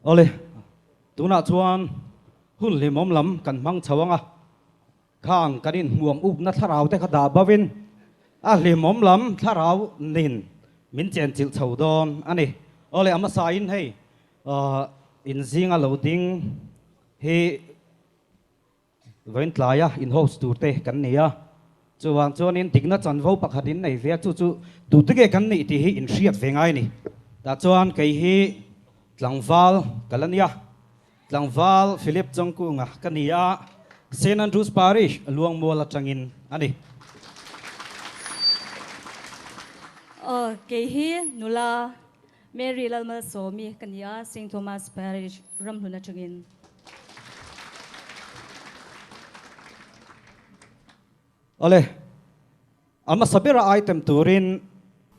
Ole, tuna chuan hun limom lam kan mang chawanga khang kanin muang up na tharau te khada bawin a limom lam tharau nin min chen chil chhodon ani ole ama sain hei in zinga loading he ventlaya in host turte kan nia chuan chuan in tikna chanvo pakhatin nei ve chu chu tu te kan ni ti hi in hriat vengai ni ta chuan kei hi Tlangval Kalania Tlangval Philip Chongkunga Kania St Andrews Parish Luang Mola Changin ani Kehi Nula Mary Lalma Somi Kania St Thomas Parish Ramluna Changin Ole ama sabira item turin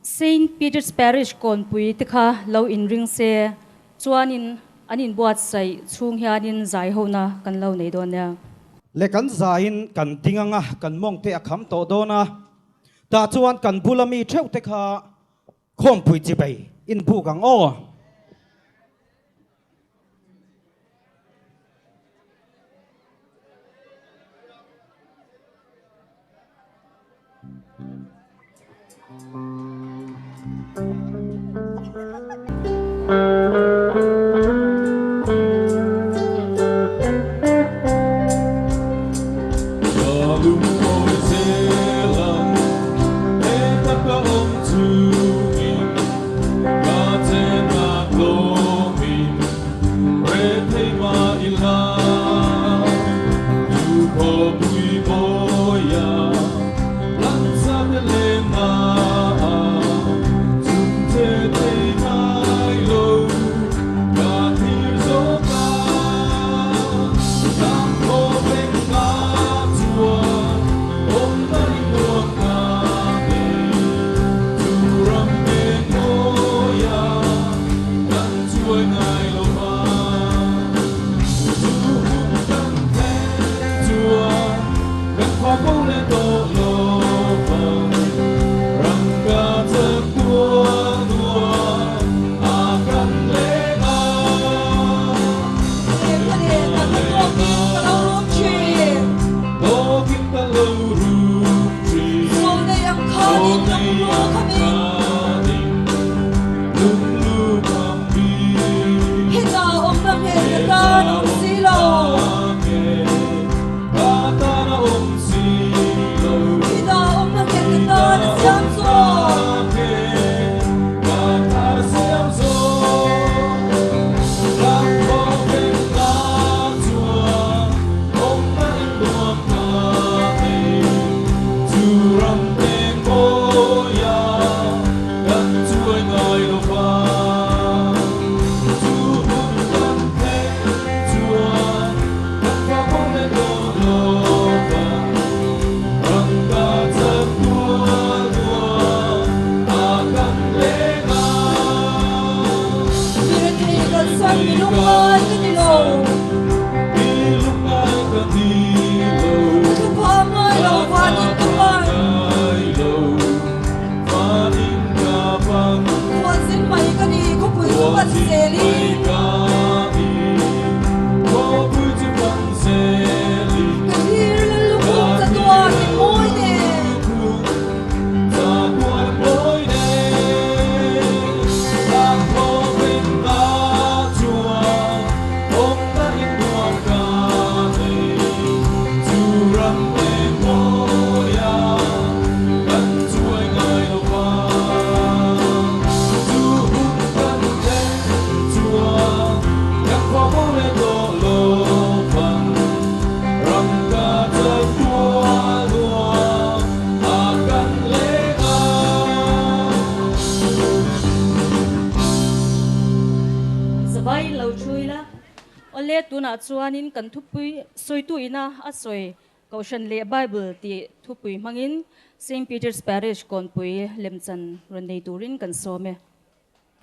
St Peter's Parish Konpui Tikha Low in Ring Se Chuanin anin buat sai chung hianin zai hona kan lo nei don ya le kan zain kan tinganga kan mong te akham to dona ta chuan kan bulami theu te kha khom pui chi bai in bu gang o tuna chuanin kan thupui soituina a soi kaushan le Bible ti thupui mangin St. Peter's Parish konpui lemchan ronei turin kan some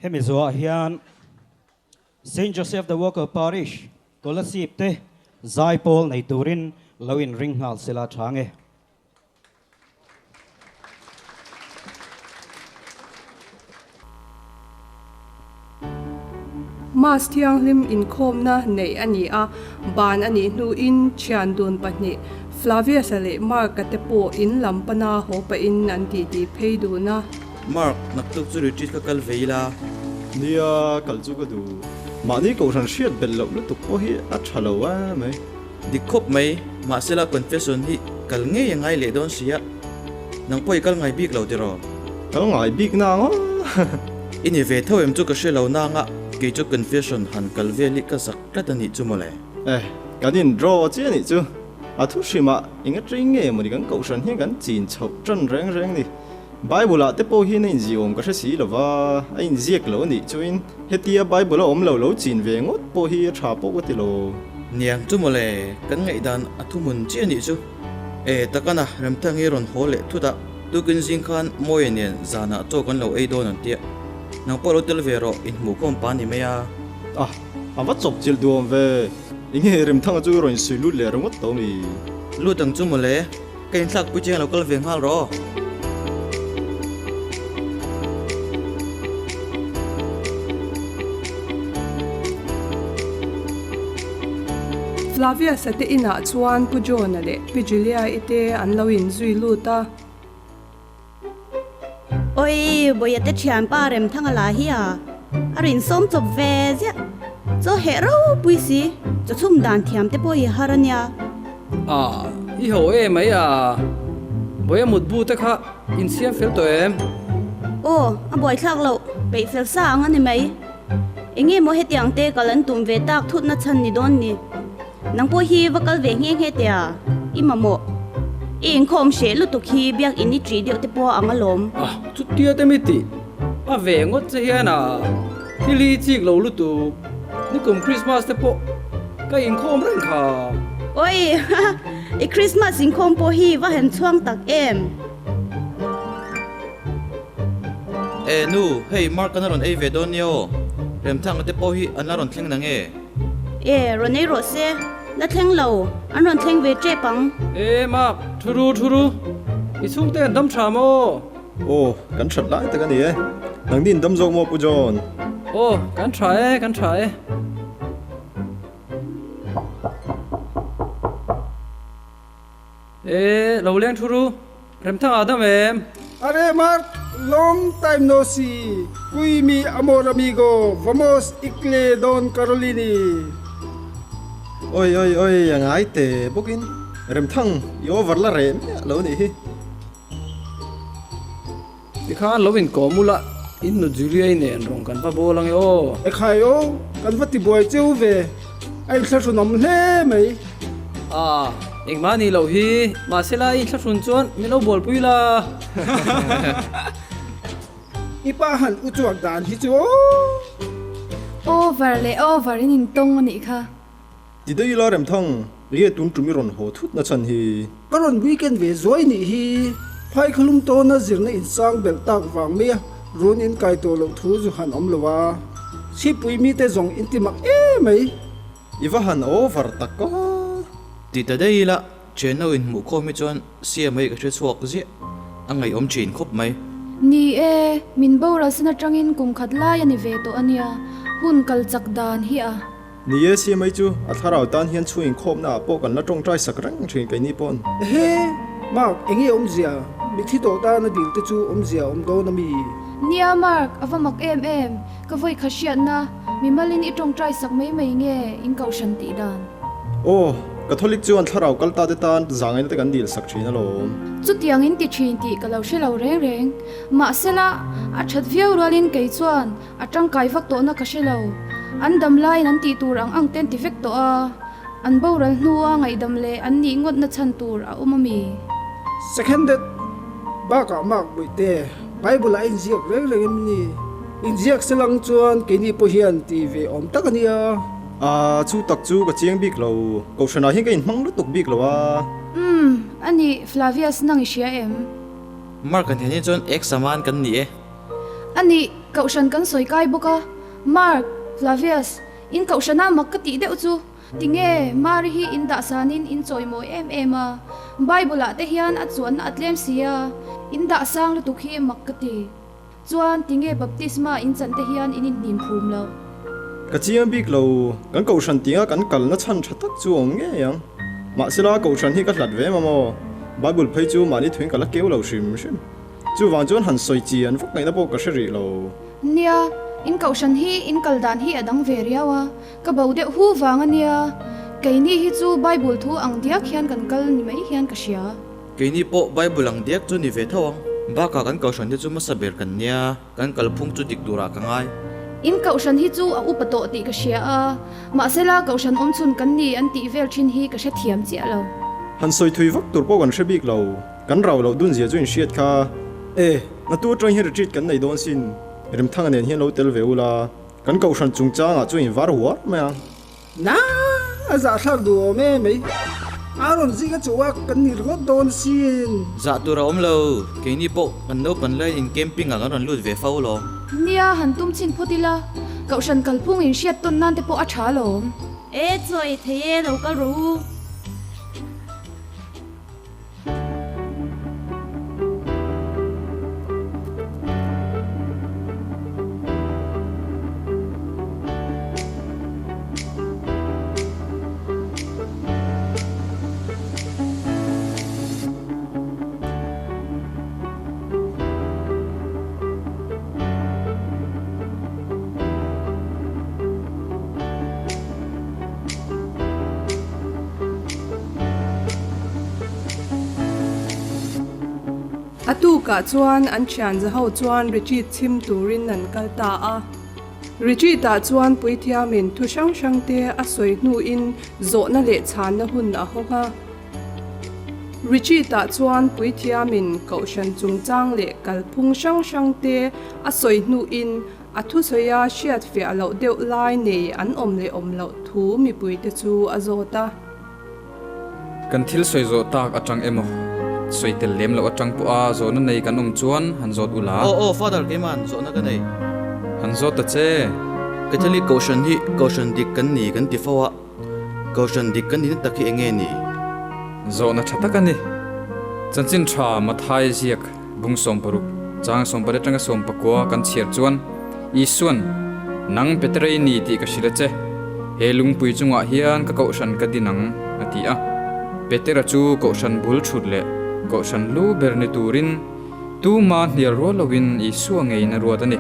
hemi zo hian Saint Joseph the Worker Parish kolasip te zai pol nei turin loin ring hal sila thange Mas thiang lim in khom na nei ani a ban ani nu in chian dun pahni Flavia sale Mark katepo in lampana ho pa in nan ti phei du na Mark naktuk chu retreat ka kal veila nia kalchu ka du mani ko ran shiat bel lo lu tu po hi a thalo wa mai dikhop mai ma sela confession hi kal nge yangai le don sia nang poi kal ngai bik lo tiro kal ngai big na ngo ini ve thoem chu ka shelo na nga ke chu confession han kal ve li ka sak ta tani chu mole kadin draw che ni chu a thu shima inga tring nge mo kan ko san hi kan chin chho tran reng ni Bible te po hi nei ji om ka si lo wa a in ziek lo ni chuin hetia Bible om lo chin ve ngot po hi tha po ko ti lo niang chu mole kan ngai dan athumun che ni chu takana ramthang hi ron hole thuda tu kin jing khan moi nen zana to kan lo ei don an tia nang polo tel vero in mu kom pa ni meya a wat chop chil duom ve inge rim thang chu ron sui lu le rongot to ni lu tang chu mole kain thak pu che lo kal veng hal ro Flavia sate ina chuan pu John ale pi Julia ite an lo in zui lu ta ôi bây giờ tết chán ba rem thằng là hia arin som chop ve zia cho hero bui si cho chum dan thiam te boi harania i ho em ấy boya một bu te kha in siam fel to em ô a boi thak lo be fel sa ang ani mai inge mo he tiang te kalan tum ve tak thut na chan ni don ni nang po hi vakal ve nge he te imamo in khom she lu tu khi biak ini tri dio te po angalom chút tia te miti về ngot che hian ti li chik lo lu tu ni kum Christmas te po ka in khom reng kha ôi i Christmas in khom po hi va hen chuang tak em nu hey Mark kana ron ei ve don yo ramthang te po hi anaron thleng na nge ronei ro se na thleng lo an ron thleng ve che pang ma thuru i chung te dam tha mo kan that lai ta kan ni nang din dam zo mo pu John kan try lo leng thuru rem thang adam em Are Mark, long time no see. Kui mi amor amigo, vamos ikle Don Carolini. oi yang ai te bokin rem thang yo varla rem lo ni hi ti khan lovin ko mula in nu julia ne rong kan pa bolang yo Ekhayo, kan vati boy cheu ve. Ai thla nam hle mai. engmani lo hi ma sela i thsun chon mi lo bol puila Ipa han uchuak dan hi chu. over in tong ani kha ti dei la rem thang rie tun tumi ron ho thut na chan hi Karon weekend ve zoi ni hi. Phai khulum to na zirna in sang bel tak wang me. Run in kai to lo thu ju han om lowa. Si pui mi te zong intimak mai. iwa han over takko ti ta dei la cheno in mu kho mi chon sia mai ka che chuak zi angai om chin khop mai ni min bora sina tangin kum khatla yani ve to ania hun kal chak dan hi ni ye si mai chu a tharau tan hian chuin khom na po kan la tong trai sak rang thin kai ni pon He, Mark, engi om zia. Mikthi to ta na ding te chu om zia om do na mi. nia mark avamak em ka voi khashiat na mi malin itong try sak mai nge in kau shanti dan catholic chuan tharau kalta te tan zangai te kan dil sak thina lo chu tiang in ti thin ti ka lo shelo reng ma sela a that viau rolin kei chuan atang kai vak to na ka shelo an dam lai nan ti tur ang ten ti vek to an boral hnuwa ngai dam le an ni ngot na chan tur a umami Second that baka mak buite Bible in ziak reng ni. In ziak selang chuan kini po hian TV om takania. chu tak chu ka chiang bik lo ko shana hi ka in mang lu tuk bik lo wa Ani Flavius nang isya em. Mark kan hian chon ek saman kan ni e Ani kaushan kan soi kai boka. Mark, Flavius, in kaushana makati de uchu. Tinge mari hi in da sanin in choi moi em a. Bible te hian at chuan atlem sia. In da sang lu tukhi makati. Chuan tinge baptisma in chan te hian in nim phum lo. ka chiang bik lo kan ko shan tinga kan kal na chan thatak chu ong nge yang ma sila ko shan hi ka hlat ve ma mo bible phei chu mani thuing kala keu lo shim chu wang chon han soi chi an vok ngai na po ka shri lo Nia, in kaushan hi in kaldan hi adang veriawa. Ka baude hu wanga nia. Kaini hi chu Bible thu ang diak hian kan kal ni mai hian ka sia. ke ni po bible ang diak chu ni ve thawang ba ka kan kausan ni chu ma saber kan nia kan kalphung chu dik dura ka ngai In kaushan hi chu a upato ti ka sia a. Ma sela kaushan om chun kan ni an ti vel thin hi ka she thiam chia lo. han soi thui vak tur po kan she bik lo kan raw lo dun zia chu in shiat kha na tu trai hi retreat kan nei don sin rim thang anen hian lo tel veula kan ko shan chung changa chu in var huar ma Na aza thak du me me. Aron zi ka chuwa kan ni ro don sin. za tu ra om lo ke ni po kan no pan lai in camping ang ron lut ve fau lo Nia han tum chin photila. Kaushan kalphung in shiat ton nan te po a tha lo. E choi theye lo ka ru. Atu ka chuan an thian za ho chuan retreat chim turin an kal ta a retreat ta chuan puithia min thu sang sang te a soi hnu in zo na le chan na hun a honga retreat ta chuan puithia min kaushan chung chang le kalphung sang sang te a soi hnu in a thu soya shiat fe alo deuh lai nei an om lo thu mi puite chu a zota Kan thil soi zo tak atang emo. Soi tel lem lo atang pu a zo na nei kan chuan han zot ula. oh father ke man zo na ka nei Han zot ta che. Catholic kausan dik kan ni kan ti fawa kausan dik kan ni takhi enge ni Zo na thata kan ni. Chanchin tha ma thai ziak bung som paruk. Chang som pare tanga som pakwa kan chiar chuan. Isuan nang petrei ni ti ka shila che. He lung pui chunga hian ka kausan ka dinang ati a. Petera chu kausan bul thut le. Kausan lu berni turin tu ma hniar ro lowin Isu ngei na ruat ani.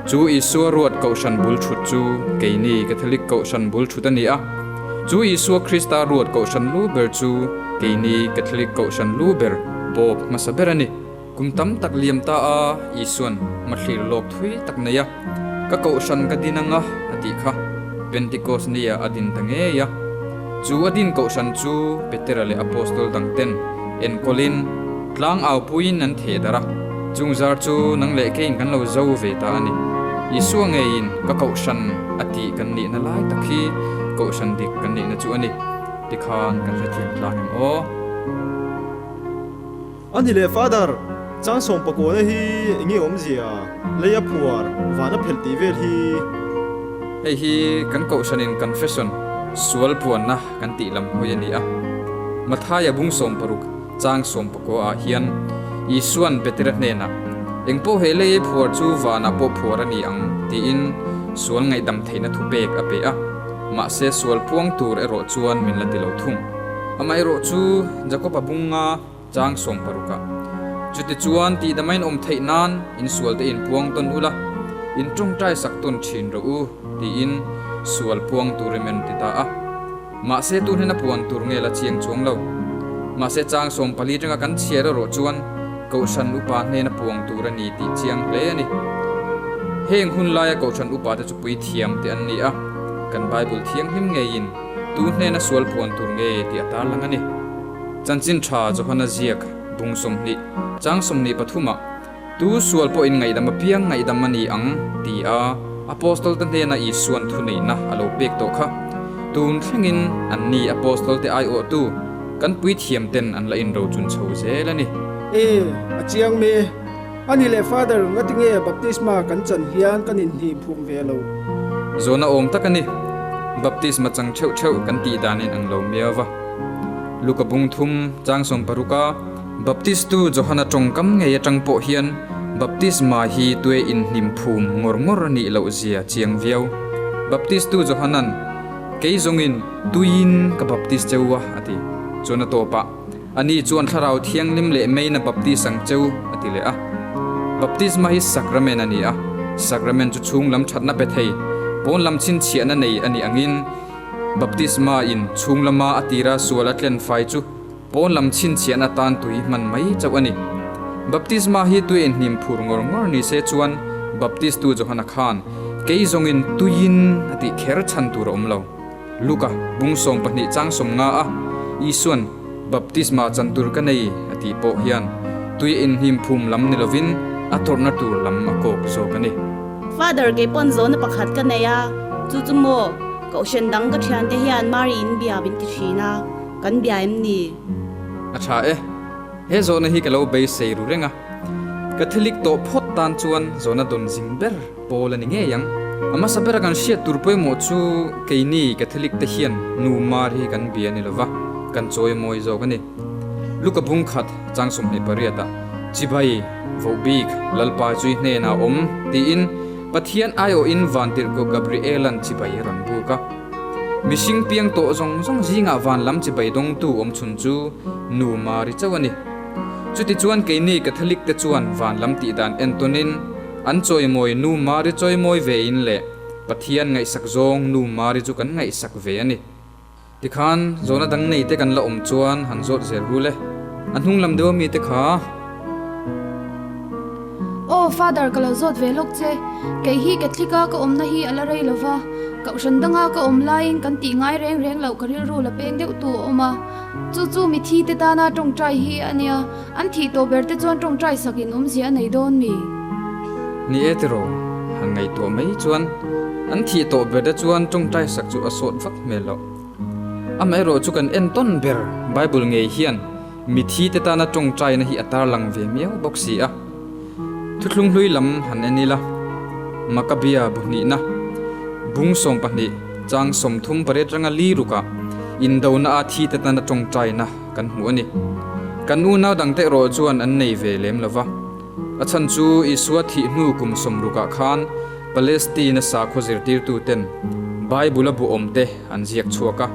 Chu Isu ruat kausan bul thut chu keini Catholic kausan bul thut ani a. Chu Isu Krista ruat kausan lu ber chu keini Catholic kausan lu ber bob masaberani. Kumtam tak liam ta a Isuan mathlir lok thui tak naya. Ka kausan ka dinanga ati kha. Pentecost niya adin tange ya. Chu adin kausan chu Peter le apostol dangten en Colin tlang au puin an the dara chungzar chu nang le kein kan lo zo ve ta ani Isu ngein ka kausan ati kan ni na lai takhi kausan dik kan ni na chu ani tikhan kan rathiam tlang o ani le father chang som pako na hi ngi om zia leya puar wana phelti vel hi hei hi kan kausan in confession sual puan na kan ti lam hoyani a mathaya bung som paruk chang som pako a hian Isuan Peter nena engpo hele phuar chu wana po phuar ani ang ti in sual ngai dam theina thu bek a pe a ma se sual puang tur ero chuan min la ti lo thum amai ro chu jacob abunga chang som paruka chuti chuan ti damain om theinan in sual te in puang ton ula in tung trai sak ton thin ro u ti in sual puang tur men ti ta a ma se tu hena puang tur nge la chiang chuang lo ma se chang som pali tanga kan chiara ro chuan kausan upa hena puang tura ni ti chiang ple ani heng hun laia kausan upa te chupui thiam te an ni a kan bible thiang him nge in tu hena sual puan tur nge ti ata lang ani chanchin tha johana ziak bung som ni chang som ni pathuma tu sual po in ngai dam piang ngai dam ani ang ti a apostol tan he na i suan thu nei na alo pek to kha tun thlengin an ni apostol te ai o tu kan pui thiam ten an la in ro chun chho zelani achiang me ani le father ngatinge baptisma kan chan hian kan in hi phum ve lo zona om takani baptisma chang cheu cheu kan ti danin ang lo mewa luka bung thum chang som paruka baptistu johana tongkam nge ya tang po hian baptisma hi tue in hnim phum ngor ngor ni lo zia chiang viau baptistu johanan keizongin tuin ka baptist chewa ati chona topa ani chuan tharau thiang lim le meina baptist sang cheu ati le a baptisma hi sacrament ani a sacrament chu chung lam thatna pe thei pon lam chin chiana nei ani angin baptisma in chung lama atira suala tlen fai chu pon lam chin chiana tan tui man mai chau ani baptisma hi tu in hnim phur ngor ngor ni se chuan baptist tu johana khan keizongin tuin ati kher chan tur omlo luka bungsom pahni changsom nga a isuan baptisma chantur ka nei ati po hian tui in hnim phum lam ni lovin atorna tur lam akok so kani Father ke pon zone pakhat ka neya chu chu mo ko shen dang ka thian te hian mari in bia bin ti thina kan bia em ni acha he zona hi kalo be sei ru renga catholic to phot tan chuan zona don jingber polani nge yang ama sabera kan sia turpoi mo chu keini catholic te hian nu mar hi kan bia ni lova kan choi moi zo kani luka bung khat changsom ni pariata chibai vobik lalpa chui hne na om ti in pathian ayo in vantir ko gabrielan chibai ran buka mishing piang to zong zong jinga van lam chibai dong tu om chun chu nu mari chawani chuti chuan keini catholic te chuan van lam ti dan antonin an choi moi nu mari choi moi ve in le pathian ngai sak zong nu mari chu kan ngai sak ve ani tikhan zona dang nei te kan la om chuan han zot zer rule an hung lam dewa mi te kha Oh father kala zot ve lok che ke hi kathlika ka omna hi ala rei lova ka usandanga ka omlain kan ti ngai reng reng lo karil ru la peng deu tu oma chu chu mi thi te ta na tong trai hi ania an thi to ber te chon tong trai sakin zia nei don mi ni etero hangai to mai chuan an thi to ber da chuan tong trai sak chu asot vak melo amai ro chu kan en ton ber bible ngei hian mi thi te ta na tong trai na hi atar lang ve miau boxi a thutlung hlui lam han anila makabia buhni na bung som pahni chang som thum pare tranga li ruka in dona a thi te ta na tong trai na kan hu ani kan u naw dang te ro chuan an nei ve lem lova achan chu iswa thi hnu kum som ruka khan palestine sa khozir tir tu ten bible bu omte an ziak chuaka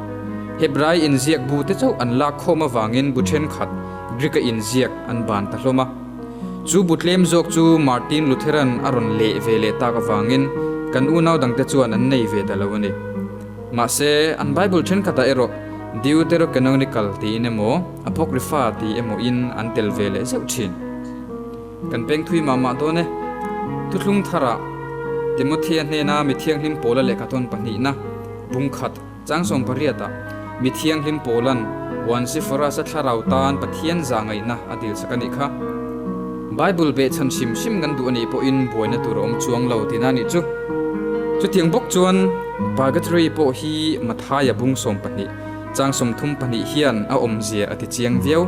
hebrai in ziak bu te chau an la khoma wangin bu then khat grika in ziak an ban ta hloma chu butlem jok chu martin lutheran aron le vele ta ka wangin kan u naw dang te chuan an nei ve da lawani ma se an bible then khata ero deuterocanonical ti nemo apocrypha ti emo in an tel vele zeuchin kan peng thui mama do ne tuthlung thara timothy ne na mi thiang hlim pola le katon pani na bungkhat changsom pariata mi thiang hlim polan wansi fora sa tharau tan pathian zangai na adil sakani kha bible be chan sim sim gan du ani po in boina turom chuang lo tinani chu chu tiang bok chuan purgatory po hi mathaya bung som pani changsom thum pani hian a om zia ati chiang viau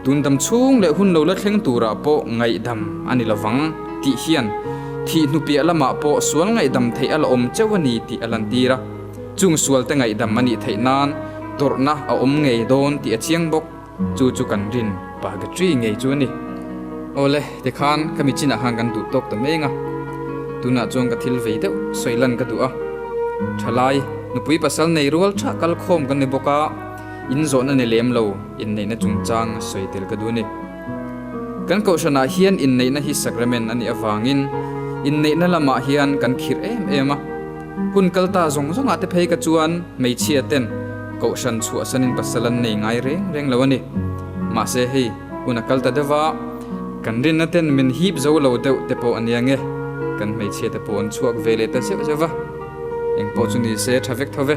tundam chung le hun lo la thleng tura po ngai dam ani lawang ti hian thi nupi alama po sual ngai dam thei ala om chawani ti alantira chung sual te ngai dam ani theinan torna a om ngei don ti a chiang bok chu chu kan rin purgatory ngei chu ni ole te khan kami china hangan tu tok ta menga tuna chong ka thil ve deu soilan ka du a thalai nupui pasal nei rual tha kal khom kan ni boka in zona ne lem lo in nei na chungchang soitel ka du ni kan ko shana hian in nei na hi sacrament ani awangin in nei na lama hian kan khir ema hun kalta zong zonga te phei ka chuan mei chia ten ko shan chu asanin pasalan nei ngai reng lawani ma se hei una kalta dewa kan rin na ten min hip zo lo deu te po aniange kan mei chia te pon chuak vele ta se jawa eng po chuni se thavek thove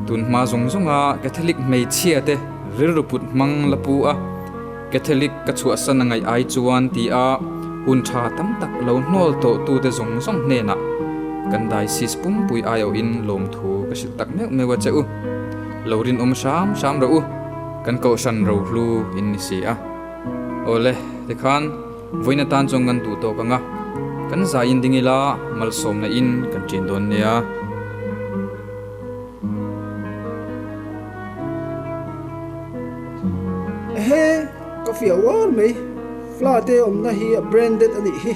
tun ma zong zonga catholic mei chia te riruput mang lapu a catholic ka chu asan ngai ai chuan ti a hun tha tam tak lo nol to tu te zong zong ne na kan diocese pum pui ayo in lom thu ka sil tak me wa cheu lorin sham ro u kan ko san ro hlu in ni si a ole te khan voina tan chong kan tu to ka nga kan za in dingila mal som na in kan chin don nia he ka fia war mai flate om na hi a branded ani hi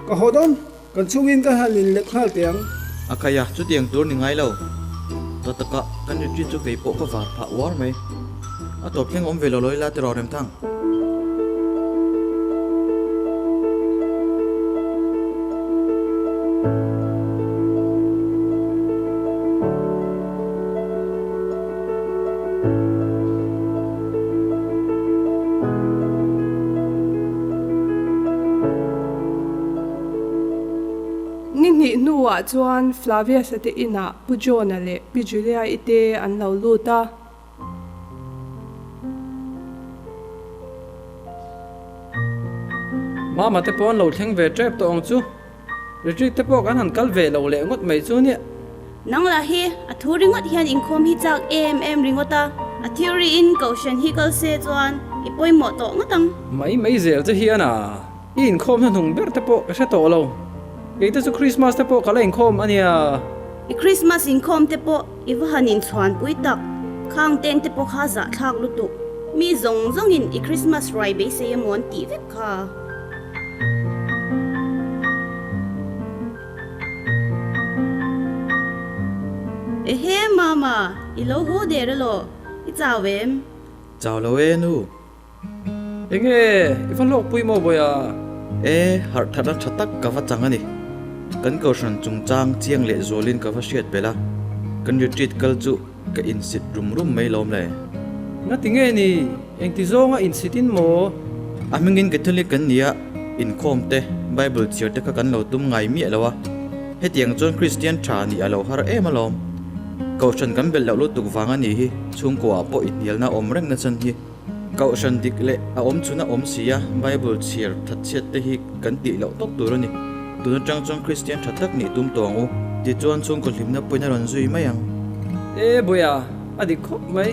ka hodon kan chungin ka halin lek hal tiang akaya chu tiang tur ni ngai lo to taka kan ri chu kei po ka var pha war mai a to pheng om velo loi la te ro rem thang Nini nuwa chuan Flavia sate ina pujona le pijulia ite an lo luta. Mama te pon lo thleng ve trap to ong chu retreat te pok an han kal ve lo le ngot mai chu ni Nang la hi a thu ringot hian in khom hi chak ringota a theory in caution hi kal se chuan i poi mo to ngatang mai zel che hian a in khom han hung ber te pok ka se to lo keita chu Christmas te pok kala in khom ania i Christmas in khom te po i wa hanin chuan pui tak khang ten te po kha za thak lu tu mi zong in i Christmas rai be se yamon ti vek kha Ehe mama, ilo ho dere lo. Ichawem. chào lo e nu enge ifan lok pui mo boya e har thara thatak ka va changani kan ko san chung chang chiang le zolin ka va siat bela kan retreat kal chu ka in sit rum mai lom le na tinge ni eng ti zonga in sitin mo amingin catholic kan nia in khom te bible chiar te ka kan lo tum ngai mi alawa hetiang chon christian tha ni alo har e malom caution kan bel lo tuk wanga ni hi chung ko apo itial na om reng na chan hi caution dik le a om chuna om sia bible chiar that chet te hi kan ti lo tok tur ni tun chang chong christian thatak ni tum tong u ti chon chung ko limna poina ron zui mayang e boya adi khop mai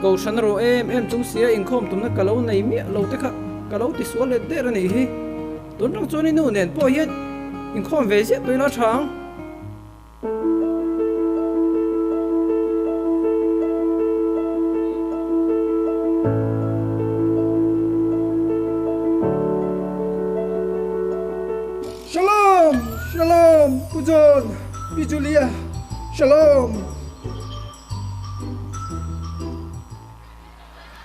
ko san ro em chung sia in khom tum na kalo nei mi lo te kha kalo ti so le der ni hi tun rang choni nu nen po hian in khom ve je toila thang Shalom pujon pijulia shalom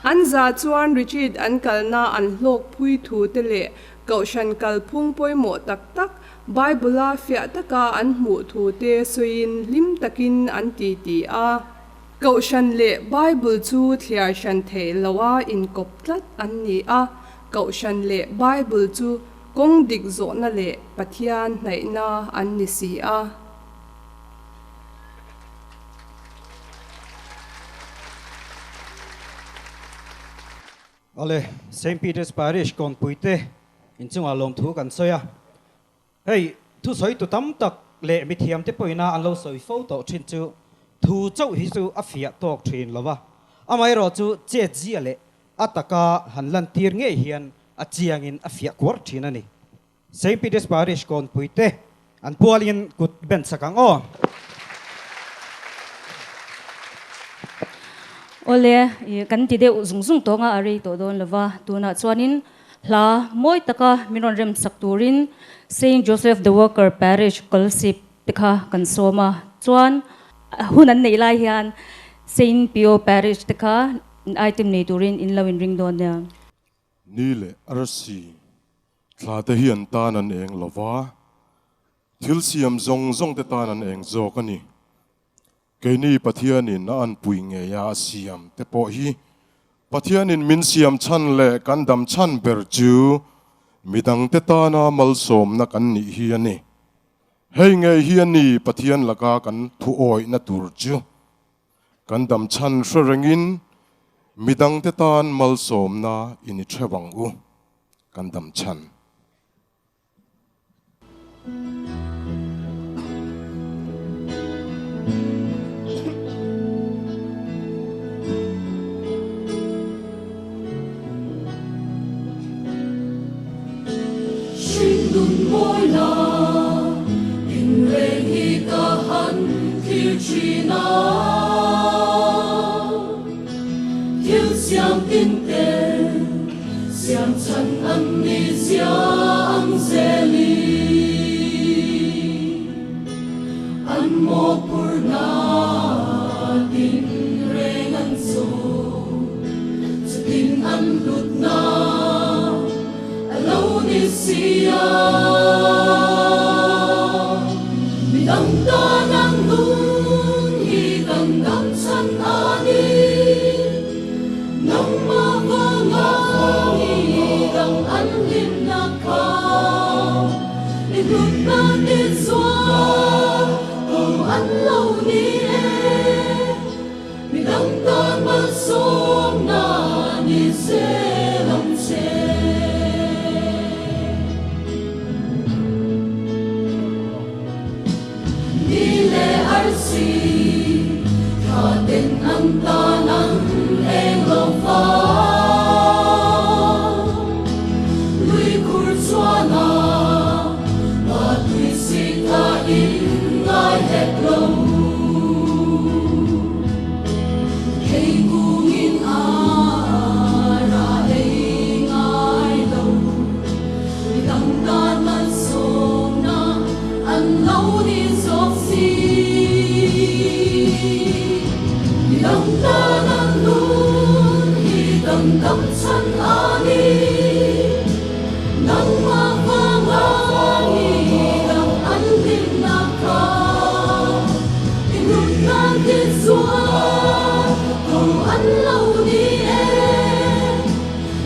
Anza chuan retreat an kalna an hlok phui thu te le caution kal phung poi mo tak Bible fia taka an mu thu te suin lim takin an ti a caution le Bible chu thliar shan the lawa in kop tlat an ni a caution le Bible chu kong dik zo na le pathian nai na an ni si a Ole St Peter's Parish kon puite in chung alom thu kan soya hey thu soi tu tam tak le mi thiam te poina an lo soi fo to thin chu thu chau hi chu a fia tok thin lova amai ro chu che ji ale ataka hanlan tir nge hian a chiang in a fia kwar thin ani St Peter's Parish kon puite an pualin kut ben sakang o Ole kan ti de zung to nga ari to don lova tuna chuanin hla moi taka minon rem sakturin Saint Joseph the Worker Parish Kolsip tikha kan soma chuan hunan nei lai hian Saint Pio Parish tikha item nei turin in lawin ring don ya Nile arsi tlate hian tanan eng lova thil siam zong te tanan eng zo kani Keini pathianin na an pui nge ya siam te po hi pathianin min siam chan le kan dam chan ber chu midang te ta na mal som na kan ni hi ani hei nge hi ani pathian laka kan thu oi na tur chu kan dam chan shrengin midang te tan mal som na ini thewang u kan dam chan thiếu xiang tin tê xiang chân ăn ni xiang dê li ăn mô purna tin reng ăn so tin ăn lụt na lâu ni sia mi đăng ta nang nun hi đăng đăng san ani nang ma va nga hi đăng an lim na ka ni lụt na ni zua cùng an lâu ni e mi đăng ta ma som na ni se lam se arsi tha ten an ta nang eng lo fa lui kur chuana ma tui si ta in ngai het lo hei gung in a ra hei ngai lo mi dang ta man som na an lo ni so si đăng ta nang nun hi đăng đăng chân ani nang ma va nga hi đăng an lim na ka in lụt na ti zua cùng an lâu ni e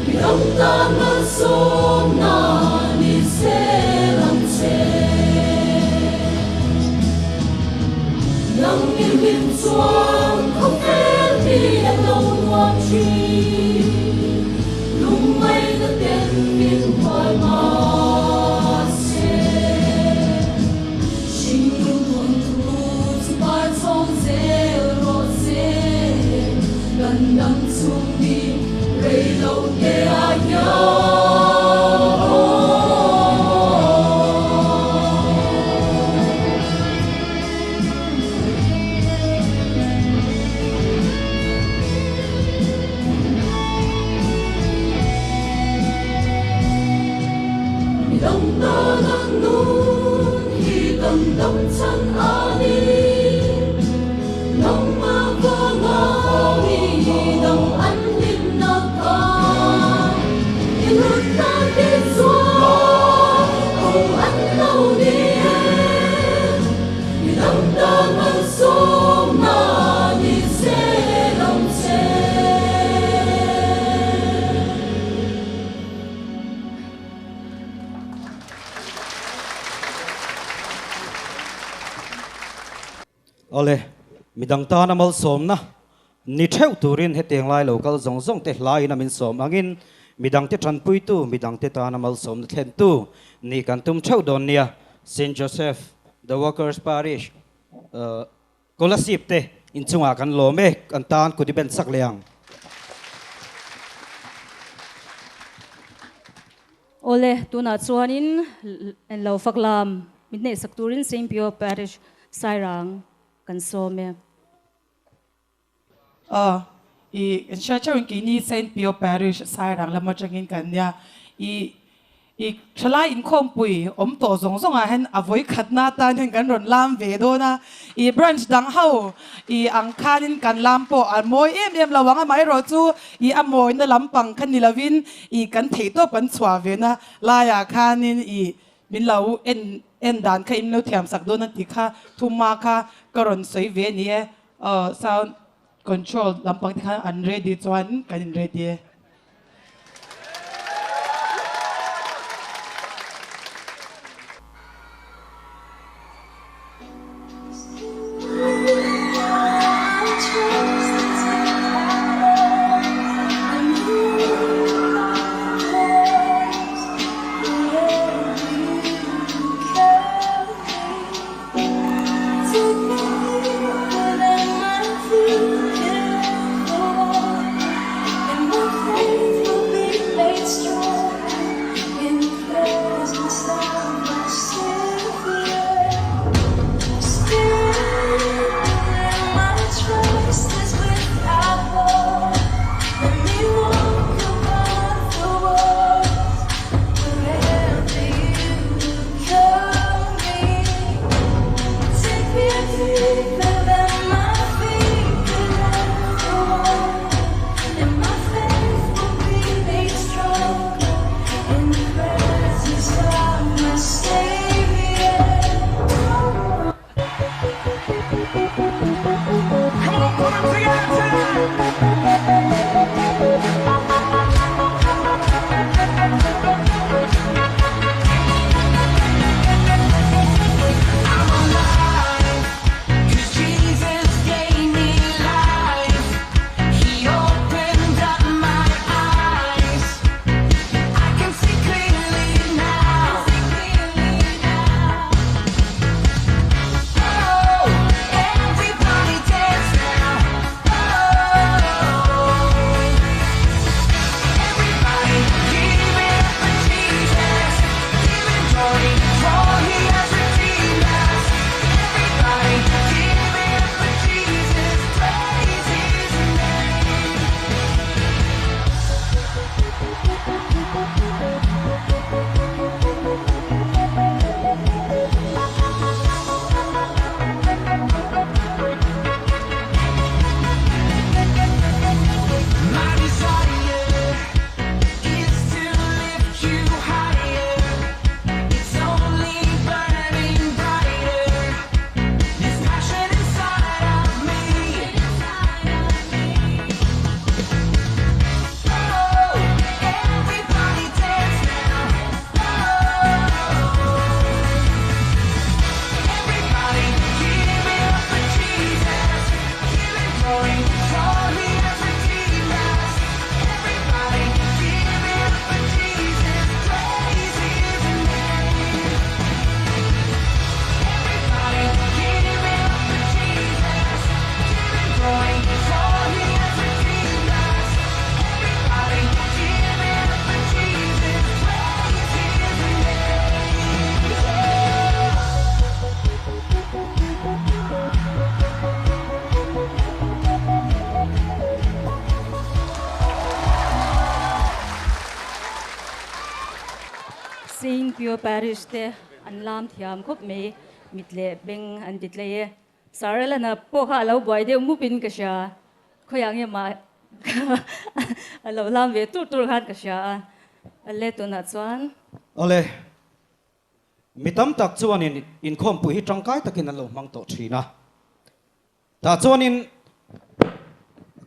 mi đăng ta ma som na ni se lam se nang im im chuan không em đi em lâu ngoan chi lúc mấy đã tên miền hoài mà xe xin luôn tuần thu chỉ bài trong dễ rồi dễ gần đằng xuống đi rây lâu để ai nhớ đăng chân ani nang ma va nga hi đăng an lim na ka in lụt na ti zua cùng an lâu ni mi đăng ta man som na ni se lam se ole midang ta namal som na ni theu turin heteng lai local zong zong te lai na min som angin midang te tran pui tu midang te ta namal som thlen tu ni kan tum theu don nia Saint Joseph the Workers Parish kolasip te in chunga kan lo me kan tan ku di ben sak leang ole tuna chuanin en lo faklam mitne sakturin Saint Pio Parish sairang kan some i church in kini Saint Pio Parish sairang lama changin kanya i chalai in kompui to zong zong a hen avoi khatna ta hen kan ron lam ve do na i branch dang hau i angkhanin kan lam po almoi em lawanga mai ro chu i amoi na lampang khan nilavin i kan thei to kan chwa ve na la ya khanin i min lau en dan kha im lo thiam sak do na ti kha thuma kha karon soi ve ni sound control lampang ti kha unready chuan kan ready Hãy subscribe cho kênh Ghiền Mì Gõ để không bỏ lỡ Saint Pio Parish te an lam thiam khop me mitle beng an ditle sarala na po kha lo boy de mupin ka sha khoyang ye ma alo lam ve tur khan ka sha le to na chuan ole mitam tak chuan in khom pu hi tangkai takin alo mang to thina ta chuan in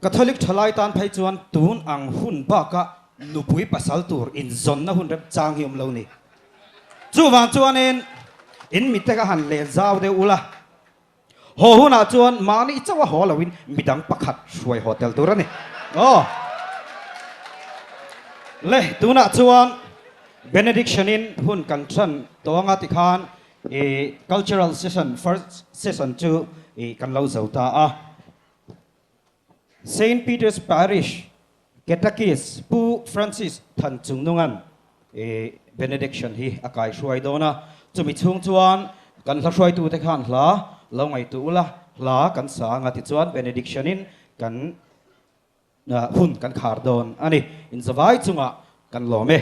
Catholic thalai tan phai chuan tun ang hun ba ka nupui pasal tur in zon na hun rep chang hiom lo ni chu wang chuan in mitte ka han le zaw de ula ho huna chuan mani chawa ho lawin midang pakhat hruai hotel tur ani oh le tuna chuan benediction in hun kan than tonga ti khan cultural session first session 2 kan lo zauta a Saint Peter's Parish Ketakis Pu Francis Than Chung Nungan benediction hi akai hruai dona chumi chung chuan kan hla hruai tu te khan hla lo ngai tu la hla kan sa nga ti chuan benediction in kan hun kan khar don ani in zawai chunga kan lome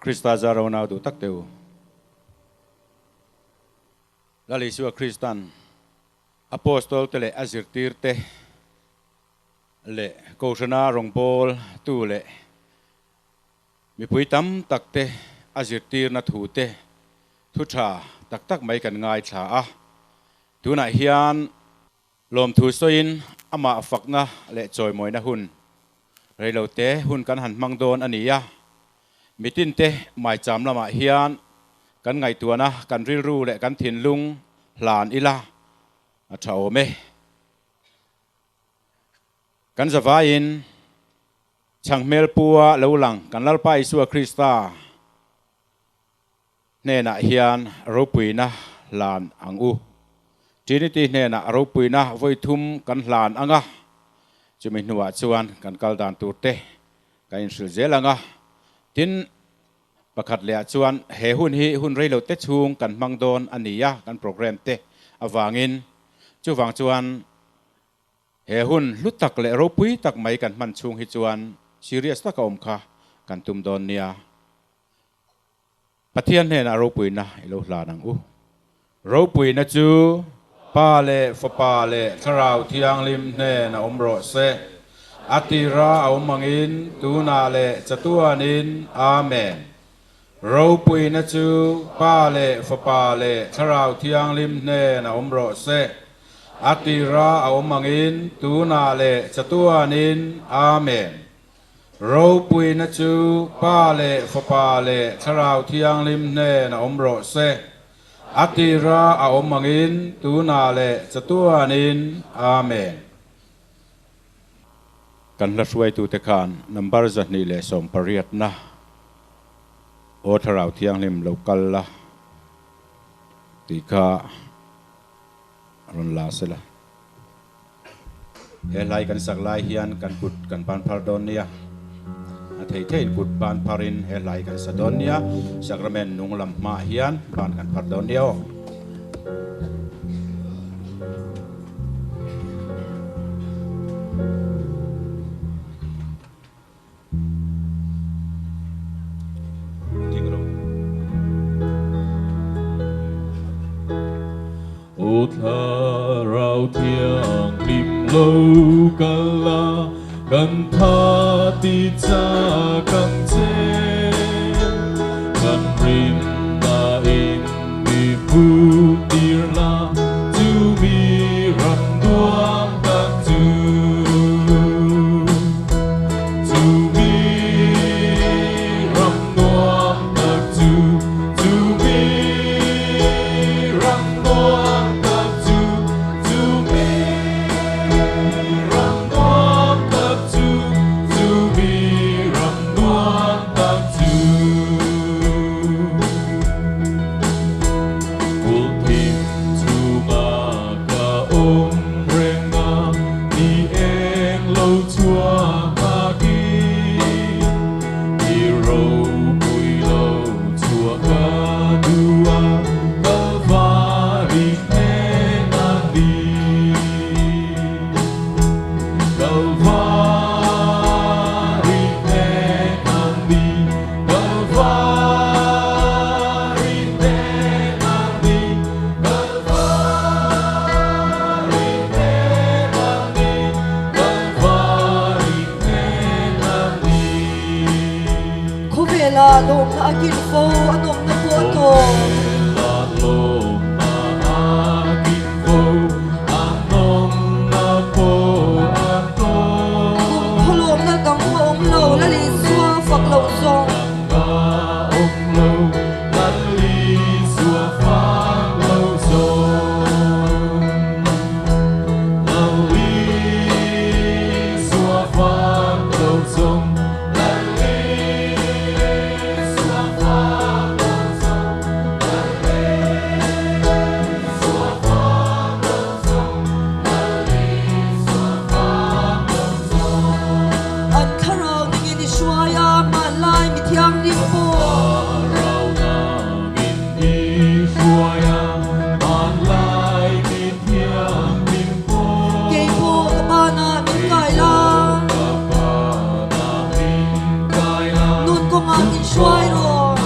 Krista zaro nào đủ tắc tiêu là lý sư Christian apostol tele azir tirte lệ câu sana rong Paul tu lệ mi pui tam tak te azir tir na thu te thu tha tak tak mai kan ngai tha a tu na hian lom thu soin ama fakna lệ choi moi na hun reilo te hun kan han mang don ania mitin te mai cham lama hian kan ngai tuana kan ril ru le kan thin lung hlan ila a thau me kan zawain changmel puwa lo lang kan lalpa Isu Krista nena hian ropuina lan ang u Trinity nena ropuina voi thum kan hlan anga chumi nuwa chuan kan kaldan turte kan insil zelanga tin pakhat le chuan he hun hi hun reilo te chung kan mangdon ania kan program te awangin chuwang chuan he hun lutak le ropui tak mai kan man chung hi chuan serious ta ka om kha kan tum don nia pathian he na ropui na ilo hla nang u ropui na chu pa le fa pa le tharau thiang lim ne na omro se atira awmangin tuna le chatuanin amen ropui na chu pa le fa pa le tharau thiang lim ne na omro se atira awmangin tuna le chatuanin amen ropui na chu pa le fa pa le tharau thiang lim ne na omro se atira awmangin tuna le chatuanin amen kan la suai tu te khan number zat ni le som pariat na o tharau thiang lim local la tika ron la sela he lai kan sak lai hian kan kut kan pan pardon nia a thei thei kut pan parin he lai kan sadon nia sacrament nung lam ma hian pan kan pardon nia ô tharau thiang lim lo kala kan tha ti cha kan chen kan rin na in mi pu tir la tu mi ram duam tak tu mi ram duam tak tu mi ram duam lom na akin fo anom na po to lom na akin fo anom na po ato holom na gang om lo la li suwa fak lo song om lo la li suwa fak lo song la li suwa fak lo song Xoay rồi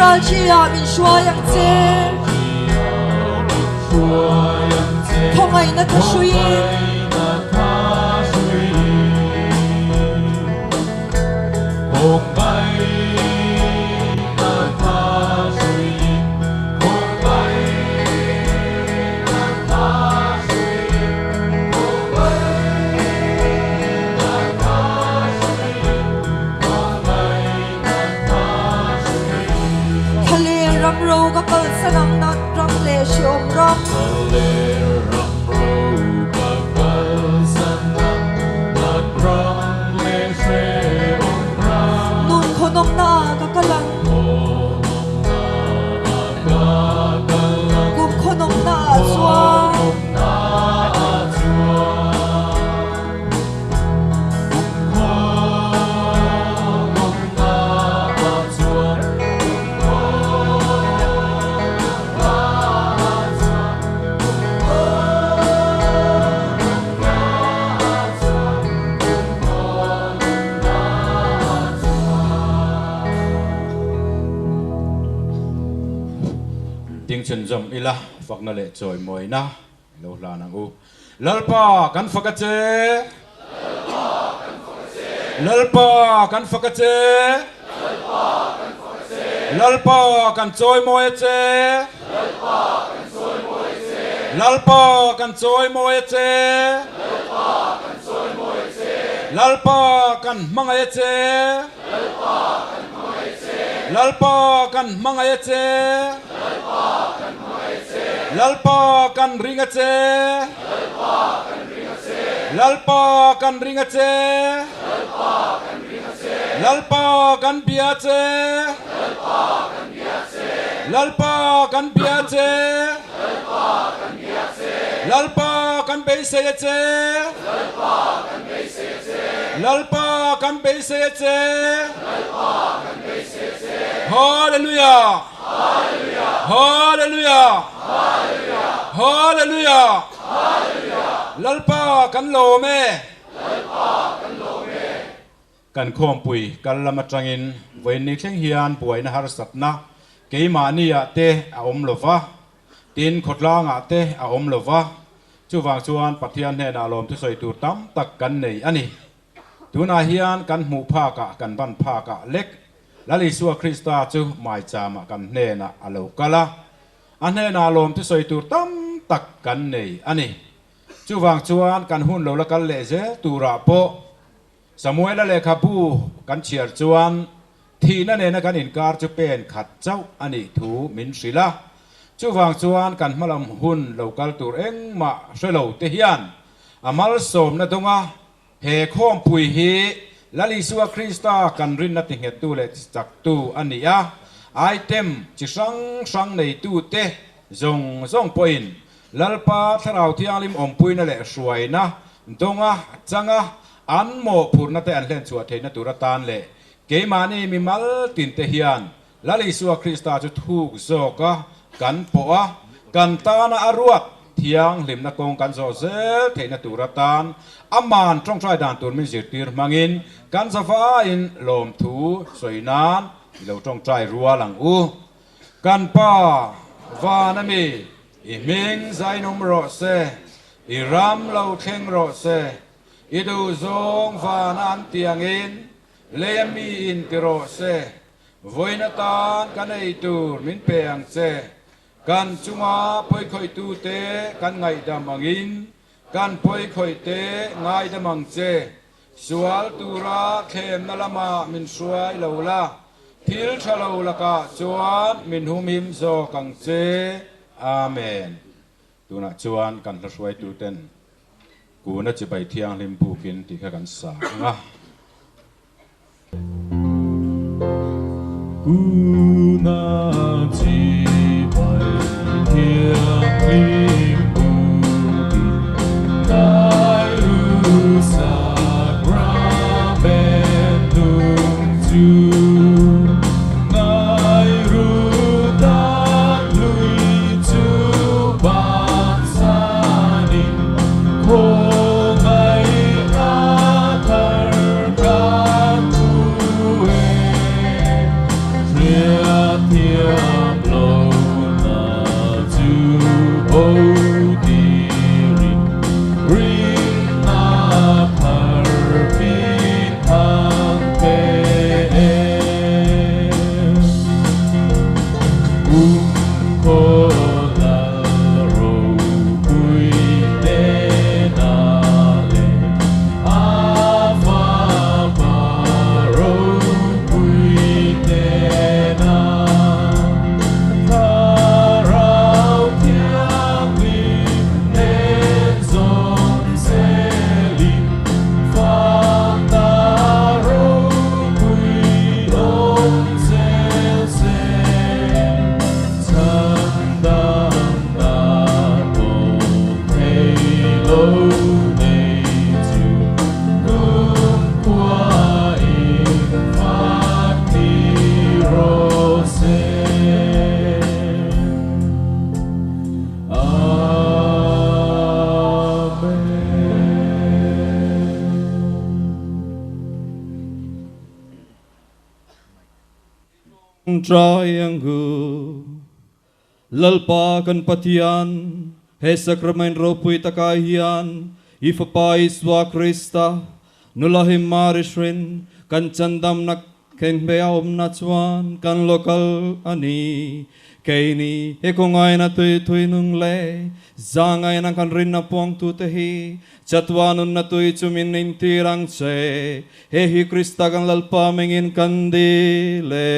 ral chia min shua yang che phong ai na tha shui Kapal sanang natrang le siom ram nun khonom na kakalang kum khonom na chua chân dầm ila phật na lệ trời mồi na lâu là nàng u lalpa kan phật chế lalpa kan phật chế lalpa kan trôi mồi chế lalpa kan trôi mồi chế lalpa kan mangai chế lalpa kan mangai chế lalpa kan ringa che lalpa kan ringa che lalpa kan bia che lalpa kan bia che lalpa kan be se che lalpa kan be se che hallelujah hallelujah hallelujah lalpa kan lo me kan khom pui kan lama trangin voini thleng hian puaina har satna keima nia te a om lova tin khotla te a om lova chuwang chuan pathian he na lom tu soi tur tam tak kan nei ani tuna hian kan mu pha ka kan ban pha ka lek lali suwa krista chu mai chama kan hne na alo kala anhe na lom tu soi tur tam tak kan nei ani chuwang chuan kan hun lo la kal le je tura po samuel le khapu kan chiar chuan thi na ne na kan inkar chu pen khat chau ani thu min sila chuwang chuan kan malam hun local tur eng ma shelo te hian amal som na donga he khom pui hi lali suwa krista kan rin na ting tu le chak tu ania item chi sang nei tu te zong point lalpa tharau thialim om pui na le suai na donga changa an mo phurna te an len chuwa theina turatan le keimani mi mal tin te hian lali suwa krista chu thuk zoka kan poa kan tana aruat thiang limna kong kan zo zel theina turatan aman trong trai dan tur min zirtir mangin kan zafa in lom thu soinan lo trong trai rua lang u kan pa vanami iming zainom ro se iram lo theng ro se idu zong vanan tiangin lemi in tiro se voinatan kanei tur min peang se kan chunga poi khoi tu te kan ngai damangin kan poi khoi te ngai damang che sual tura khem nalama min suai lola thil thalo laka chuan min humim zo kang che amen tuna chuan kan hluai tu ten kuna chi bai thiang lim pukin ti kha kan sa nga kuna chi bai thiang lim pukin dai lu sa gra ben tung chu ngai ru da lui chu ban sa nin ko ngai a thar ka tu e ria triangu lalpa kan patian he sakramen ropui takahian ifapai swa Krista nulahim marishrin kan chandam nak keng bea na chuan kan lokal ani keini he kongai na tui nung le zangai na kan rin na puang tu te hi chatwanun na tui chumin in tirang che he hi Krista kan lalpa mengin kandile.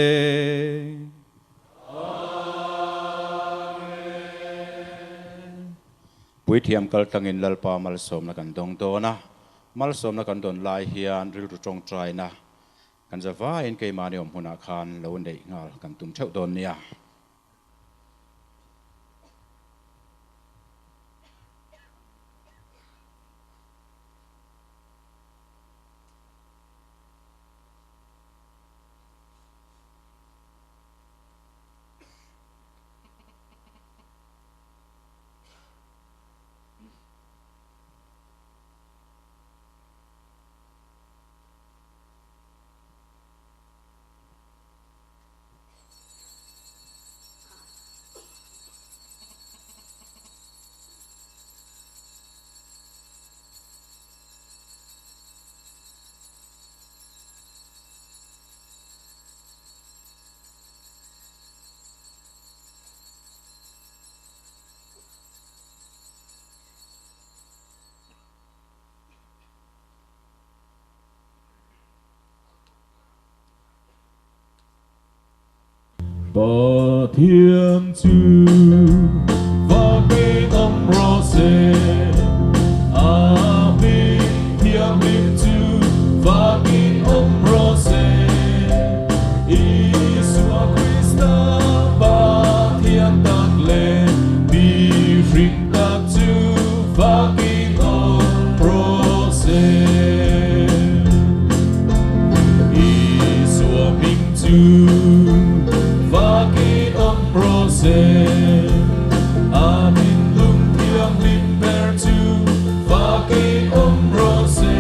Pui thiam kal tangin lalpa mal som na kan dong do na mal som na kan don lai hian ril ru tong trai na kan zawa in ke mani om huna khan lo nei ngal kan tum cheu don nia. Bà thiên chư và bên ông rose Amen thiên linh chư và bên ông rose Isua Christa bà thiên tạc lên bi rinh tạc chư và bên ông rose Isua minh chư Amin lung thiang lim per chu và cây om rose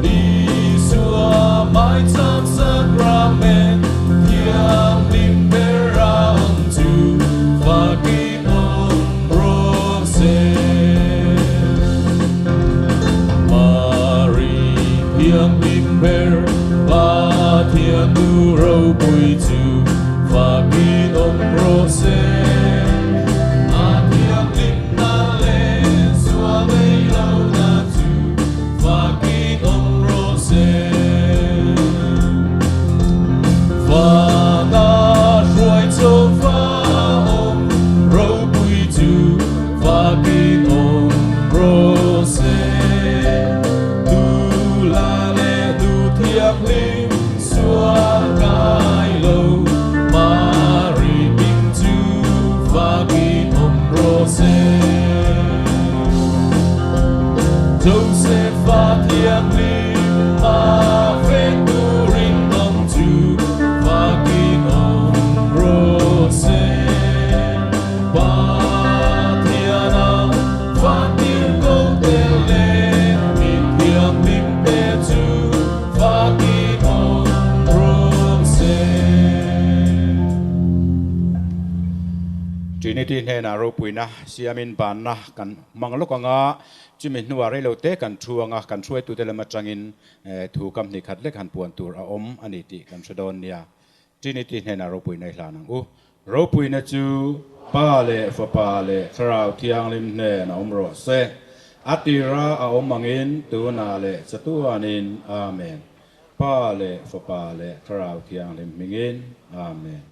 Isua mai tam sacrament thiang lim per ang chu và cây om rose Mary thiang lim per ba thiang nu râu bùi chu và cây om rose Trinity he na ro puina siamin ban na kan manglok anga chimin nuare lo te kan thuanga kan thruai tu te lama changin thu kam ni khat le kan puan tur a om ani ti kan shadon nia Trinity he na ro puina hlanang u ro puina chu pa le fa pa le thrau thiang lim ne na om ro se atira a om mangin tu na le chatu anin amen pa le fa pa le thrau thiang lim mingin amen